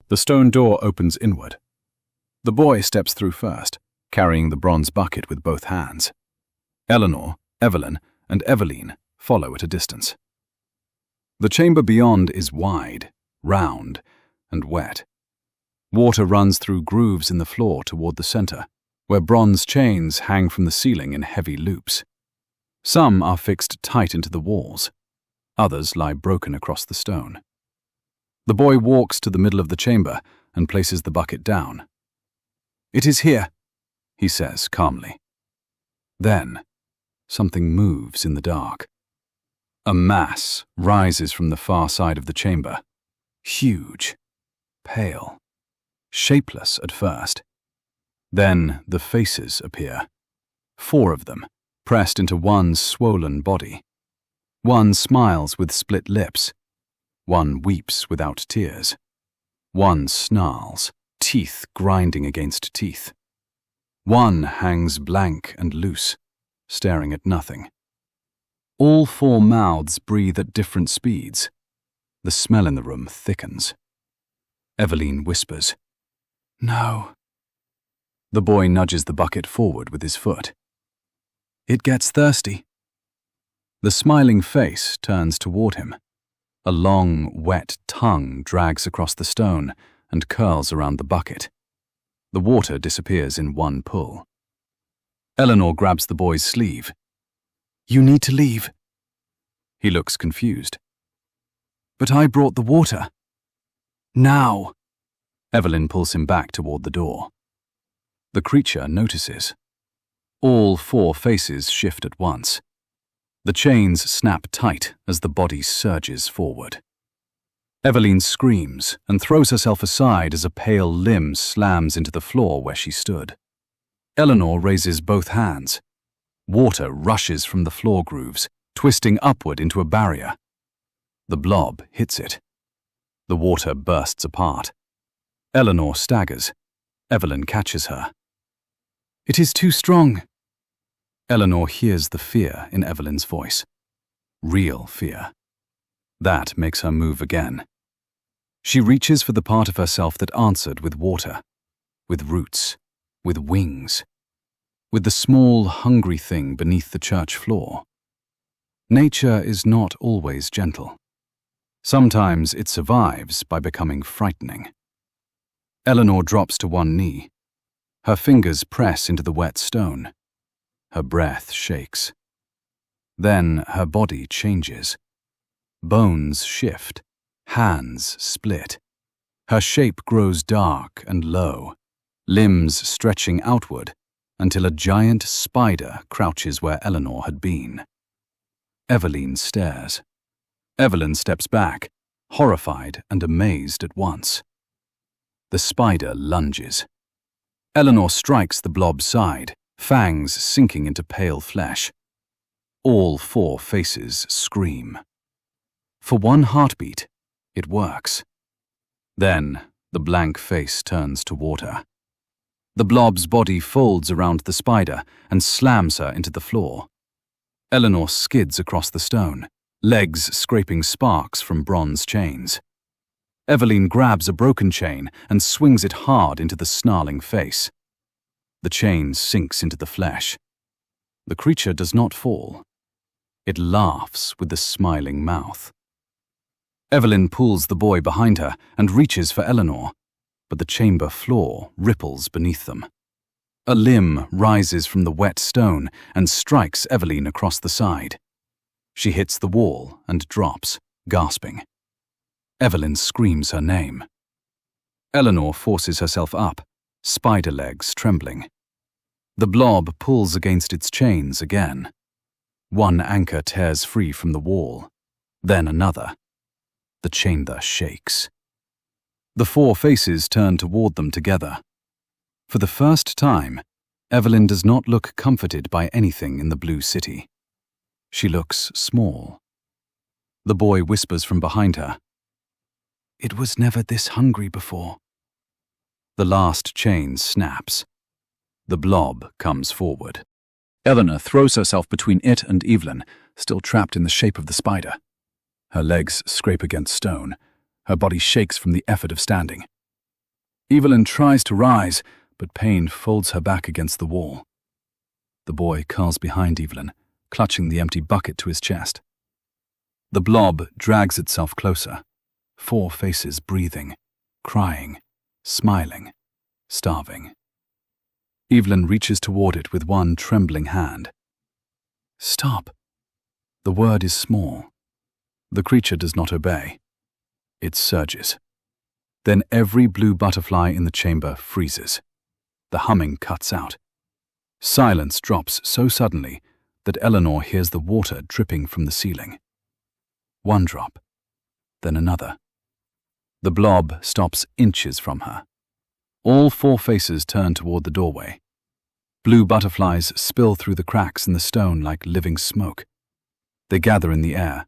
The stone door opens inward. The boy steps through first, carrying the bronze bucket with both hands. Eleanor, Evelyn, and Evelyn follow at a distance. The chamber beyond is wide, round, and wet. Water runs through grooves in the floor toward the center, where bronze chains hang from the ceiling in heavy loops. Some are fixed tight into the walls. Others lie broken across the stone. The boy walks to the middle of the chamber and places the bucket down. "It is here," he says calmly. Then, something moves in the dark. A mass rises from the far side of the chamber. Huge, pale, shapeless at first. Then the faces appear. 4 of them, pressed into one swollen body. One smiles with split lips. One weeps without tears. One snarls, teeth grinding against teeth. One hangs blank and loose, staring at nothing. All 4 mouths breathe at different speeds. The smell in the room thickens. Evelyn whispers, "No." The boy nudges the bucket forward with his foot. "It gets thirsty." The smiling face turns toward him. A long, wet tongue drags across the stone and curls around the bucket. The water disappears in one pull. Eleanor grabs the boy's sleeve. "You need to leave." He looks confused. "But I brought the water." "Now." Evelyn pulls him back toward the door. The creature notices. All 4 faces shift at once. The chains snap tight as the body surges forward. Evelyn screams and throws herself aside as a pale limb slams into the floor where she stood. Eleanor raises both hands. Water rushes from the floor grooves, twisting upward into a barrier. The blob hits it. The water bursts apart. Eleanor staggers. Evelyn catches her. "It is too strong." Eleanor hears the fear in Evelyn's voice. Real fear. That makes her move again. She reaches for the part of herself that answered with water, with roots, with wings, with the small, hungry thing beneath the church floor. Nature is not always gentle. Sometimes it survives by becoming frightening. Eleanor drops to one knee. Her fingers press into the wet stone. Her breath shakes. Then her body changes. Bones shift. Hands split. Her shape grows dark and low, limbs stretching outward until a giant spider crouches where Eleanor had been. Evelyn stares. Evelyn steps back, horrified and amazed at once. The spider lunges. Eleanor strikes the blob's side, fangs sinking into pale flesh. All 4 faces scream. For one heartbeat, it works. Then, the blank face turns toward her. The blob's body folds around the spider and slams her into the floor. Eleanor skids across the stone, legs scraping sparks from bronze chains. Evelyn grabs a broken chain and swings it hard into the snarling face. The chain sinks into the flesh. The creature does not fall. It laughs with the smiling mouth. Evelyn pulls the boy behind her and reaches for Eleanor, but the chamber floor ripples beneath them. A limb rises from the wet stone and strikes Evelyn across the side. She hits the wall and drops, gasping. Evelyn screams her name. Eleanor forces herself up, spider legs trembling. The blob pulls against its chains again. One anchor tears free from the wall, then another. The chamber shakes. The 4 faces turn toward them together. For the first time, Evelyn does not look comforted by anything in the blue city. She looks small. The boy whispers from behind her, "It was never this hungry before." The last chain snaps. The blob comes forward. Eleanor throws herself between it and Evelyn, still trapped in the shape of the spider. Her legs scrape against stone. Her body shakes from the effort of standing. Evelyn tries to rise, but pain folds her back against the wall. The boy curls behind Evelyn, clutching the empty bucket to his chest. The blob drags itself closer, 4 faces breathing, crying, smiling, starving. Evelyn reaches toward it with one trembling hand. Stop. The word is small. The creature does not obey. It surges. Then every blue butterfly in the chamber freezes. The humming cuts out. Silence drops so suddenly that Eleanor hears the water dripping from the ceiling. 1 drop, then another. The blob stops inches from her. All 4 faces turn toward the doorway. Blue butterflies spill through the cracks in the stone like living smoke. They gather in the air.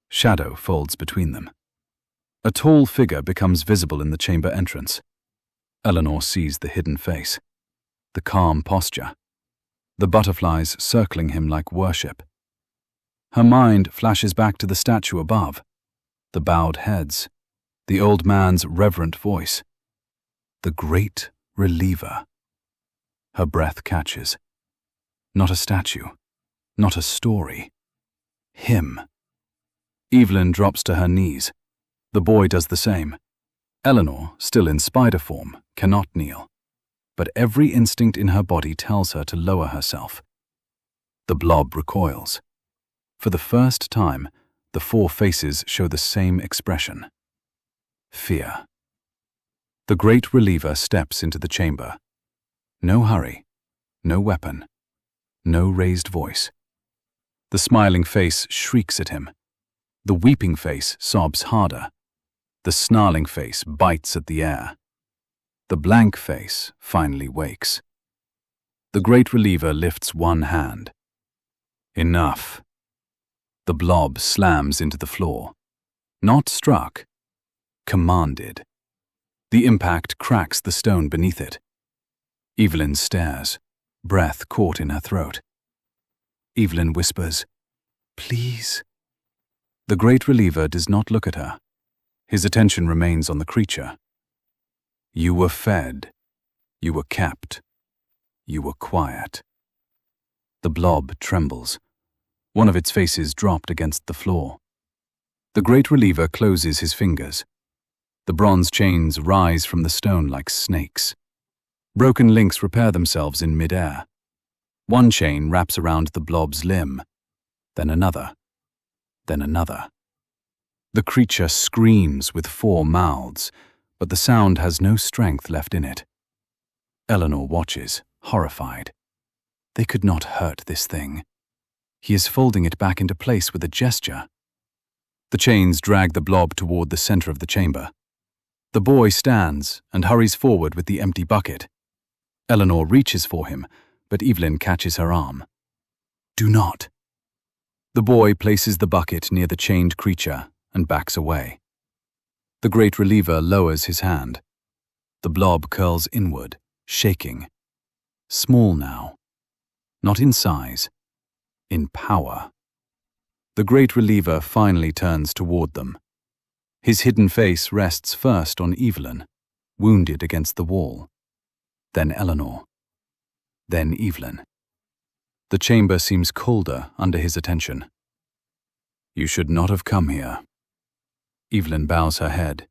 Shadow folds between them. A tall figure becomes visible in the chamber entrance. Eleanor sees the hidden face, the calm posture, the butterflies circling him like worship. Her mind flashes back to the statue above, the bowed heads, the old man's reverent voice. The great reliever. Her breath catches. Not a statue, not a story. Him. Evelyn drops to her knees. The boy does the same. Eleanor, still in spider form, cannot kneel, but every instinct in her body tells her to lower herself. The blob recoils. For the first time, the 4 faces show the same expression. Fear. The great reliever steps into the chamber. No hurry, no weapon, no raised voice. The smiling face shrieks at him. The weeping face sobs harder. The snarling face bites at the air. The blank face finally wakes. The great reliever lifts 1 hand. Enough. The blob slams into the floor. Not struck. Commanded. The impact cracks the stone beneath it. Evelyn stares, breath caught in her throat. Evelyn whispers, "Please." The great reliever does not look at her. His attention remains on the creature. You were fed. You were kept. You were quiet. The blob trembles. One of its faces dropped against the floor. The great reliever closes his fingers. The bronze chains rise from the stone like snakes. Broken links repair themselves in mid-air. 1 chain wraps around the blob's limb, then another, then another. The creature screams with 4 mouths, but the sound has no strength left in it. Eleanor watches, horrified. They could not hurt this thing. He is folding it back into place with a gesture. The chains drag the blob toward the center of the chamber. The boy stands and hurries forward with the empty bucket. Eleanor reaches for him, but Evelyn catches her arm. Do not. The boy places the bucket near the chained creature and backs away. The great reliever lowers his hand. The blob curls inward, shaking. Small now. Not in size, in power. The great reliever finally turns toward them. His hidden face rests first on Evelyn, wounded against the wall. Then Eleanor. Then Evelyn. The chamber seems colder under his attention. You should not have come here. Evelyn bows her head.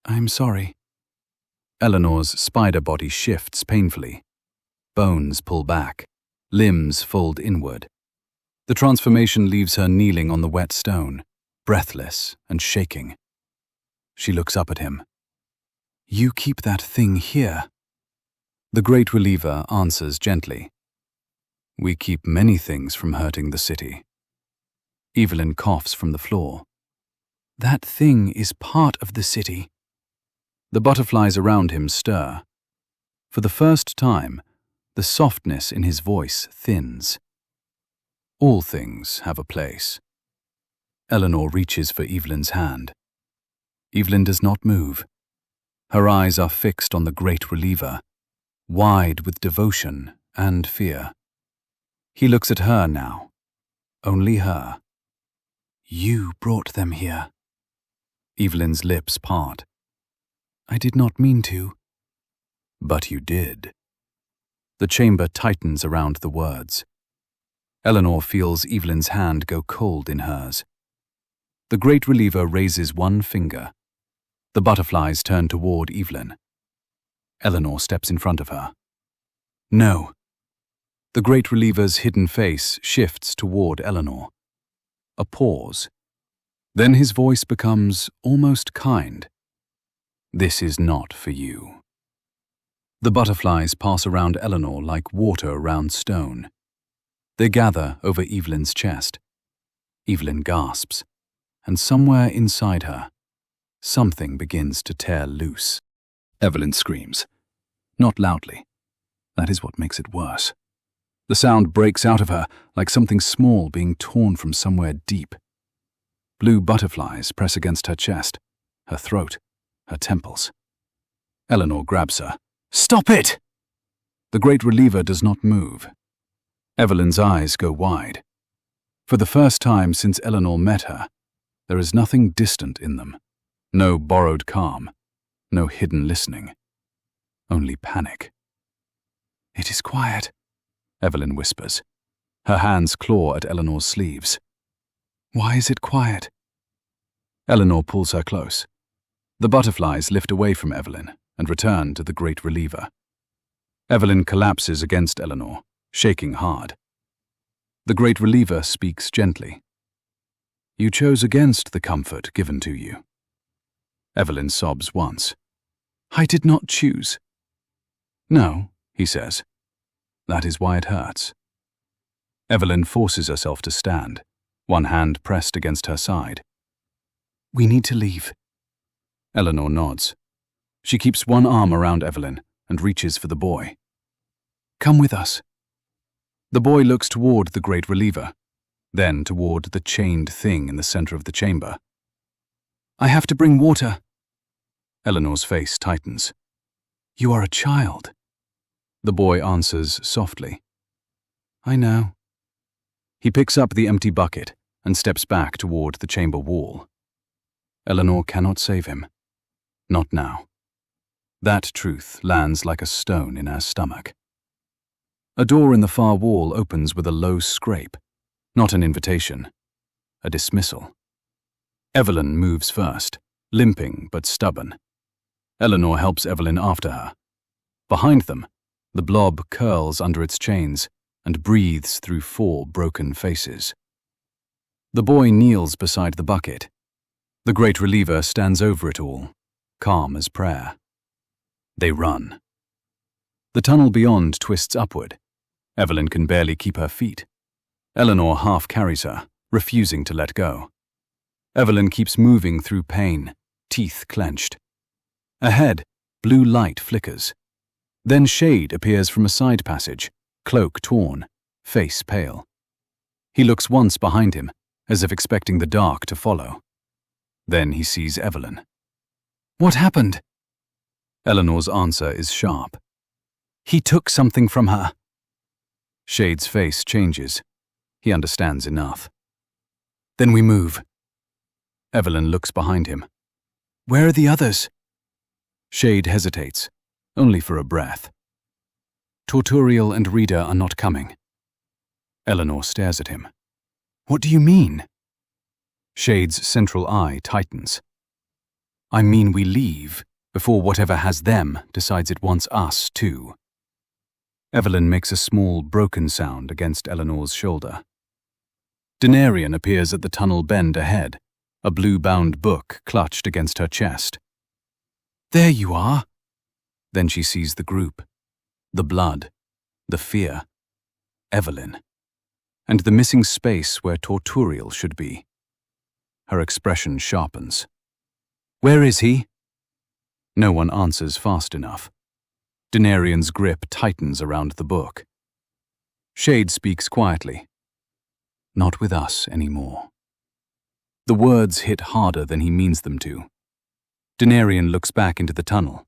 I'm sorry. Eleanor's spider body shifts painfully. Bones pull back. Limbs fold inward. The transformation leaves her kneeling on the wet stone, breathless and shaking. She looks up at him. You keep that thing here. The great reliever answers gently. We keep many things from hurting the city. Evelyn coughs from the floor. That thing is part of the city. The butterflies around him stir. For the first time, the softness in his voice thins. All things have a place. Eleanor reaches for Evelyn's hand. Evelyn does not move. Her eyes are fixed on the great reliever, wide with devotion and fear. He looks at her now, only her. You brought them here. Evelyn's lips part. I did not mean to. But you did. The chamber tightens around the words. Eleanor feels Evelyn's hand go cold in hers. The Great Reliever raises one finger. The butterflies turn toward Evelyn. Eleanor steps in front of her. No. The Great Reliever's hidden face shifts toward Eleanor. A pause. Then his voice becomes almost kind. This is not for you. The butterflies pass around Eleanor like water around stone. They gather over Evelyn's chest. Evelyn gasps, and somewhere inside her, something begins to tear loose. Evelyn screams. Not loudly. That is what makes it worse. The sound breaks out of her like something small being torn from somewhere deep. Blue butterflies press against her chest, her throat, her temples. Eleanor grabs her. Stop it! The Great Reliever does not move. Evelyn's eyes go wide. For the first time since Eleanor met her, there is nothing distant in them. No borrowed calm, no hidden listening. Only panic. It is quiet, Evelyn whispers. Her hands claw at Eleanor's sleeves. Why is it quiet? Eleanor pulls her close. The butterflies lift away from Evelyn and return to the Great Reliever. Evelyn collapses against Eleanor, shaking hard. The Great Reliever speaks gently. You chose against the comfort given to you. Evelyn sobs once. I did not choose. No, he says. That is why it hurts. Evelyn forces herself to stand, one hand pressed against her side. We need to leave. Eleanor nods. She keeps one arm around Evelyn and reaches for the boy. Come with us. The boy looks toward the Great Reliever, then toward the chained thing in the center of the chamber. I have to bring water. Eleanor's face tightens. You are a child. The boy answers softly. I know. He picks up the empty bucket and steps back toward the chamber wall. Eleanor cannot save him. Not now. That truth lands like a stone in her stomach. A door in the far wall opens with a low scrape, not an invitation, a dismissal. Evelyn moves first, limping but stubborn. Eleanor helps Evelyn after her. Behind them, the blob curls under its chains and breathes through 4 broken faces. The boy kneels beside the bucket. The Great Reliever stands over it all, calm as prayer. They run. The tunnel beyond twists upward. Evelyn can barely keep her feet. Eleanor half carries her, refusing to let go. Evelyn keeps moving through pain, teeth clenched. Ahead, blue light flickers. Then Shade appears from a side passage, cloak torn, face pale. He looks once behind him, as if expecting the dark to follow. Then he sees Evelyn. What happened? Eleanor's answer is sharp. He took something from her. Shade's face changes. He understands enough. Then we move. Evelyn looks behind him. Where are the others? Shade hesitates, only for a breath. Torturial and Rita are not coming. Eleanor stares at him. What do you mean? Shade's central eye tightens. I mean we leave before whatever has them decides it wants us too. Evelyn makes a small, broken sound against Eleanor's shoulder. Denarian appears at the tunnel bend ahead, a blue-bound book clutched against her chest. There you are. Then she sees the group, the blood, the fear, Evelyn, and the missing space where Torturial should be. Her expression sharpens. Where is he? No one answers fast enough. Denarian's grip tightens around the book. Shade speaks quietly. Not with us anymore. The words hit harder than he means them to. Denarian looks back into the tunnel.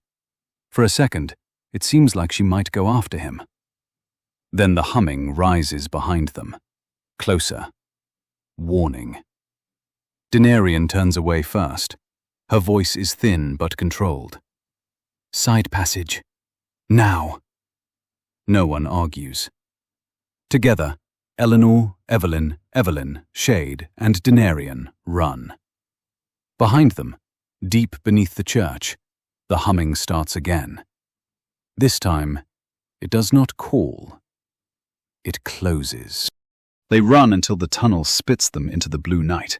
For a second, it seems like she might go after him. Then the humming rises behind them. Closer. Warning. Denarian turns away first. Her voice is thin but controlled. Side passage. Now. No one argues. Together, Eleanor, Evelyn, Shade, and Denarian run. Behind them, deep beneath the church, the humming starts again. This time, it does not call. It closes. They run until the tunnel spits them into the blue night.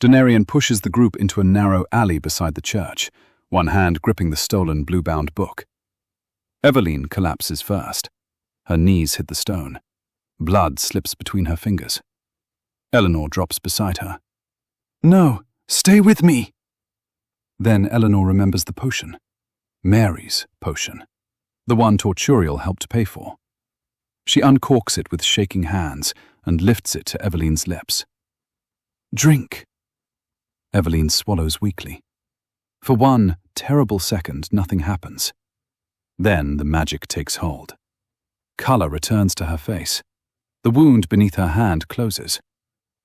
Denarian pushes the group into a narrow alley beside the church, one hand gripping the stolen blue-bound book. Evelyn collapses first. Her knees hit the stone. Blood slips between her fingers. Eleanor drops beside her. "No, stay with me!" Then Eleanor remembers the potion. Mary's potion. The one Torturial helped pay for. She uncorks it with shaking hands and lifts it to Evelyn's lips. "Drink." Evelyn swallows weakly. For one terrible second, nothing happens. Then the magic takes hold. Color returns to her face. The wound beneath her hand closes.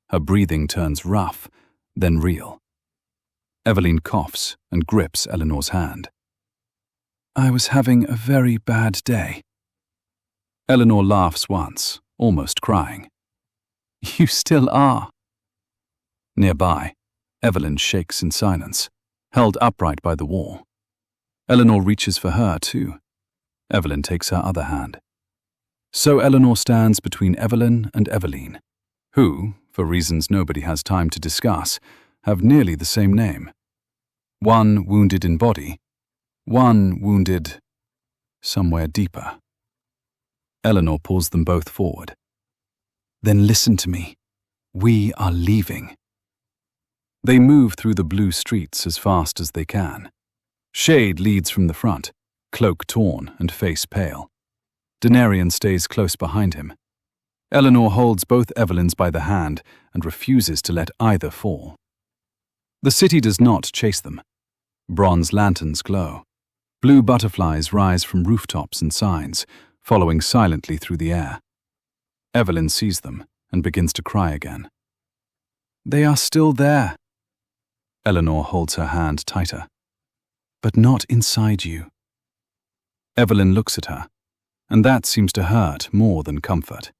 Her breathing turns rough, then real. Evelyn coughs and grips Eleanor's hand. "I was having a very bad day." Eleanor laughs once, almost crying. "You still are." Nearby, Evelyn shakes in silence, held upright by the wall. Eleanor reaches for her, too. Evelyn takes her other hand. So Eleanor stands between Evelyn and Evelyn, who, for reasons nobody has time to discuss, have nearly the same name. One wounded in body, one wounded somewhere deeper. Eleanor pulls them both forward. "Then listen to me. We are leaving." They move through the blue streets as fast as they can. Shade leads from the front, cloak torn and face pale. Denarian stays close behind him. Eleanor holds both Evelyns by the hand and refuses to let either fall. The city does not chase them. Bronze lanterns glow. Blue butterflies rise from rooftops and signs, following silently through the air. Evelyn sees them and begins to cry again. "They are still there." Eleanor holds her hand tighter. "But not inside you." Evelyn looks at her, and that seems to hurt more than comfort.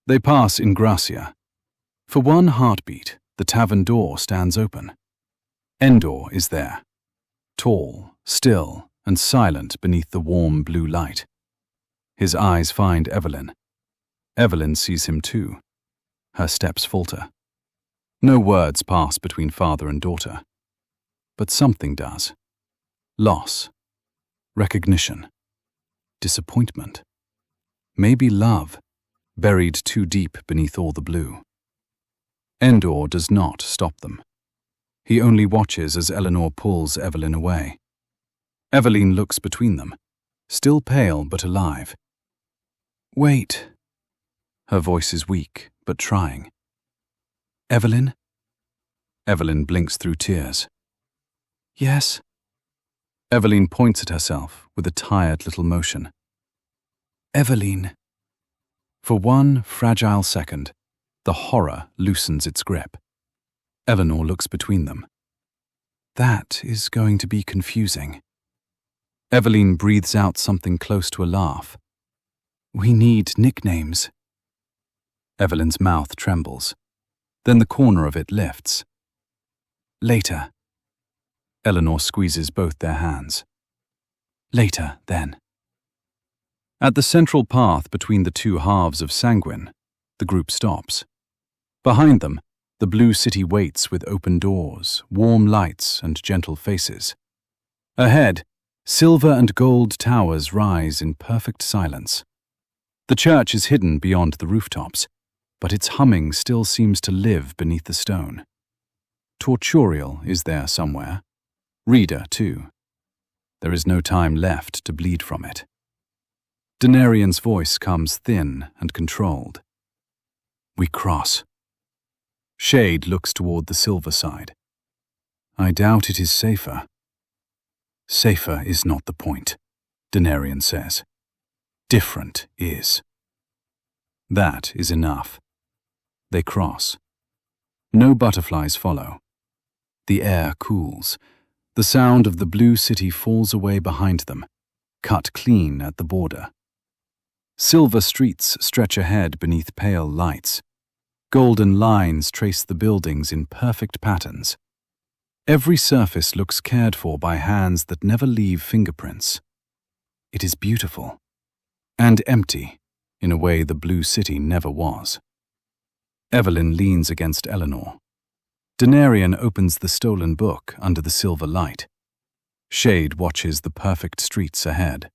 They pass in Gracia. For one heartbeat, the tavern door stands open. Endor is there, tall, still, and silent beneath the warm blue light. His eyes find Evelyn. Evelyn sees him too. Her steps falter. No words pass between father and daughter. But something does. Loss. Recognition. Disappointment. Maybe love, buried too deep beneath all the blue. Endor does not stop them. He only watches as Eleanor pulls Evelyn away. Evelyn looks between them, still pale but alive. "Wait." Her voice is weak, but trying. "Evelyn?" Evelyn blinks through tears. "Yes?" Evelyn points at herself with a tired little motion. "Evelyn." For one fragile second, the horror loosens its grip. Eleanor looks between them. "That is going to be confusing." Evelyn breathes out something close to a laugh. "We need nicknames." Evelyn's mouth trembles. Then the corner of it lifts. "Later." Eleanor squeezes both their hands. "Later, then." At the central path between the two halves of Sanguine, the group stops. Behind them, the blue city waits with open doors, warm lights, and gentle faces. Ahead, silver and gold towers rise in perfect silence. The church is hidden beyond the rooftops, but its humming still seems to live beneath the stone. Torturial is there somewhere. Reader, too. There is no time left to bleed from it. Denarian's voice comes thin and controlled. "We cross." Shade looks toward the silver side. "I doubt it is safer." "Safer is not the point," Denarian says. "Different is." That is enough. They cross. No butterflies follow. The air cools. The sound of the blue city falls away behind them, cut clean at the border. Silver streets stretch ahead beneath pale lights. Golden lines trace the buildings in perfect patterns. Every surface looks cared for by hands that never leave fingerprints. It is beautiful and empty in a way the blue city never was. Evelyn leans against Eleanor. Denarian opens the stolen book under the silver light. Shade watches the perfect streets ahead.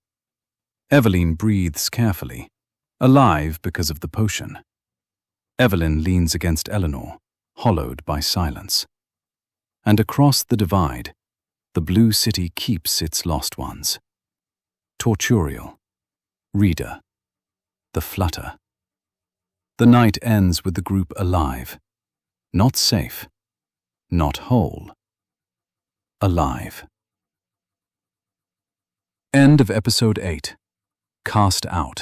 Evelyn breathes carefully, alive because of the potion. Evelyn leans against Eleanor, hollowed by silence. And across the divide, the blue city keeps its lost ones. Torturial, Reader, the Flutter. The night ends with the group alive, not safe, not whole, alive. End of Episode 8. Cast Out.